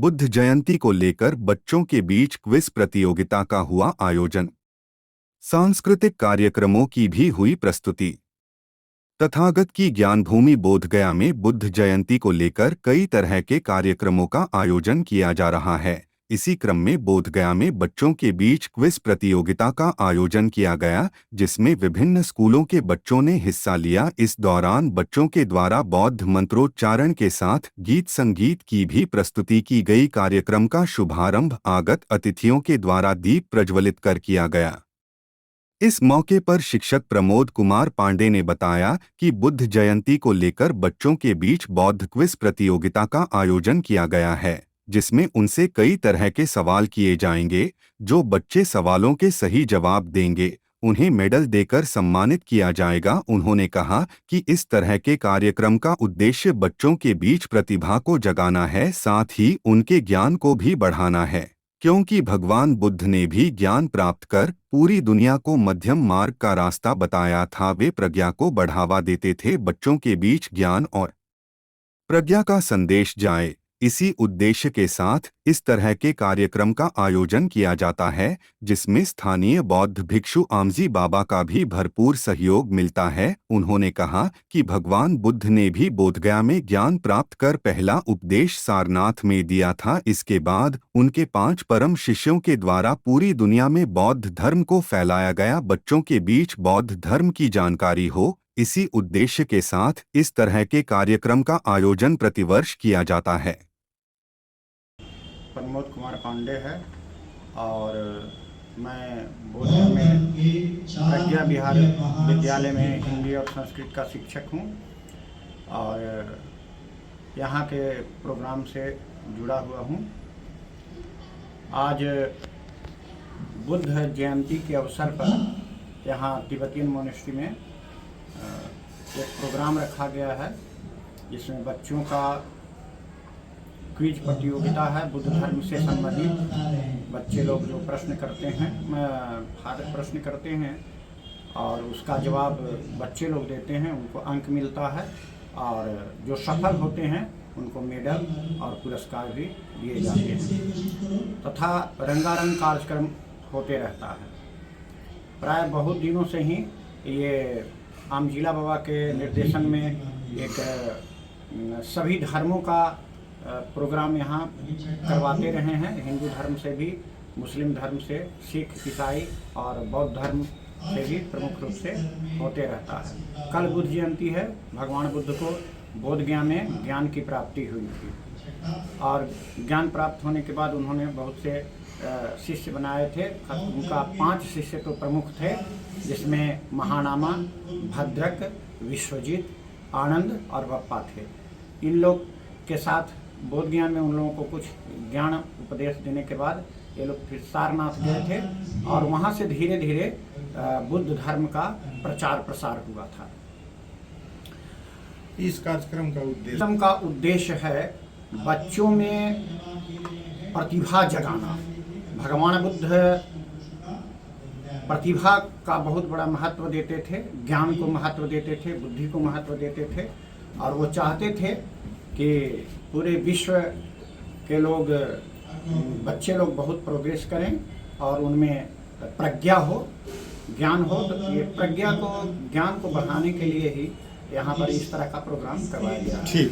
बुद्ध जयंती को लेकर बच्चों के बीच क्विज प्रतियोगिता का हुआ आयोजन। सांस्कृतिक कार्यक्रमों की भी हुई प्रस्तुति। तथागत की ज्ञानभूमि बोधगया में बुद्ध जयंती को लेकर कई तरह के कार्यक्रमों का आयोजन किया जा रहा है। इसी क्रम में बोधगया में बच्चों के बीच क्विज प्रतियोगिता का आयोजन किया गया, जिसमें विभिन्न स्कूलों के बच्चों ने हिस्सा लिया। इस दौरान बच्चों के द्वारा बौद्ध मंत्रोच्चारण के साथ गीत संगीत की भी प्रस्तुति की गई। कार्यक्रम का शुभारंभ आगत अतिथियों के द्वारा दीप प्रज्वलित कर किया गया। इस मौके पर शिक्षक प्रमोद कुमार पांडे ने बताया कि बुद्ध जयंती को लेकर बच्चों के बीच बौद्ध क्विज प्रतियोगिता का आयोजन किया गया है, जिसमें उनसे कई तरह के सवाल किए जाएंगे। जो बच्चे सवालों के सही जवाब देंगे उन्हें मेडल देकर सम्मानित किया जाएगा। उन्होंने कहा कि इस तरह के कार्यक्रम का उद्देश्य बच्चों के बीच प्रतिभा को जगाना है, साथ ही उनके ज्ञान को भी बढ़ाना है, क्योंकि भगवान बुद्ध ने भी ज्ञान प्राप्त कर पूरी दुनिया को मध्यम मार्ग का रास्ता बताया था। वे प्रज्ञा को बढ़ावा देते थे। बच्चों के बीच ज्ञान और प्रज्ञा का संदेश जाए, इसी उद्देश्य के साथ इस तरह के कार्यक्रम का आयोजन किया जाता है, जिसमें स्थानीय बौद्ध भिक्षु आमजी बाबा का भी भरपूर सहयोग मिलता है। उन्होंने कहा कि भगवान बुद्ध ने भी बोधगया में ज्ञान प्राप्त कर पहला उपदेश सारनाथ में दिया था। इसके बाद उनके 5 परम शिष्यों के द्वारा पूरी दुनिया में बौद्ध धर्म को फैलाया गया। बच्चों के बीच बौद्ध धर्म की जानकारी हो, इसी उद्देश्य के साथ इस तरह के कार्यक्रम का आयोजन प्रतिवर्ष किया जाता है। प्रमोद कुमार पांडे है और मैं बोधगया में प्रज्ञा विहार विद्यालय में हिंदी और संस्कृत का शिक्षक हूँ और यहाँ के प्रोग्राम से जुड़ा हुआ हूँ। आज बुद्ध जयंती के अवसर पर यहाँ तिब्बतियन मोनेस्ट्री में एक प्रोग्राम रखा गया है, जिसमें बच्चों का क्विज प्रतियोगिता है। बुद्ध धर्म से संबंधित बच्चे लोग जो प्रश्न करते हैं और उसका जवाब बच्चे लोग देते हैं, उनको अंक मिलता है और जो सफल होते हैं उनको मेडल और पुरस्कार भी दिए जाते हैं तथा रंगारंग कार्यक्रम होते रहता है। प्राय बहुत दिनों से ही ये आमजिला बाबा के निर्देशन में एक सभी धर्मों का प्रोग्राम यहाँ करवाते रहे हैं। हिंदू धर्म से भी, मुस्लिम धर्म से, सिख, ईसाई और बौद्ध धर्म से भी प्रमुख रूप से होते रहता है। कल बुद्ध जयंती है। भगवान बुद्ध को बोधगया में ज्ञान की प्राप्ति हुई थी और ज्ञान प्राप्त होने के बाद उन्होंने बहुत से शिष्य बनाए थे। उनका 5 शिष्य तो प्रमुख थे, जिसमें महानामा, भद्रक, विश्वजीत, आनंद और बप्पा थे। इन लोग के साथ बोध ज्ञान में उन लोगों को कुछ ज्ञान उपदेश देने के बाद ये लोग फिर सारनाथ गए थे और वहाँ से धीरे धीरे बुद्ध धर्म का प्रचार प्रसार हुआ था। इस कार्यक्रम का उद्देश्य है बच्चों में प्रतिभा जगाना। भगवान बुद्ध प्रतिभा का बहुत बड़ा महत्व देते थे, ज्ञान को महत्व देते थे, बुद्धि को महत्व देते थे और वो चाहते थे कि पूरे विश्व के लोग, बच्चे लोग बहुत प्रोग्रेस करें और उनमें प्रज्ञा हो, ज्ञान हो। तो ये प्रज्ञा को, ज्ञान को बढ़ाने के लिए ही यहाँ पर इस तरह का प्रोग्राम करवाया गया है। ठीक।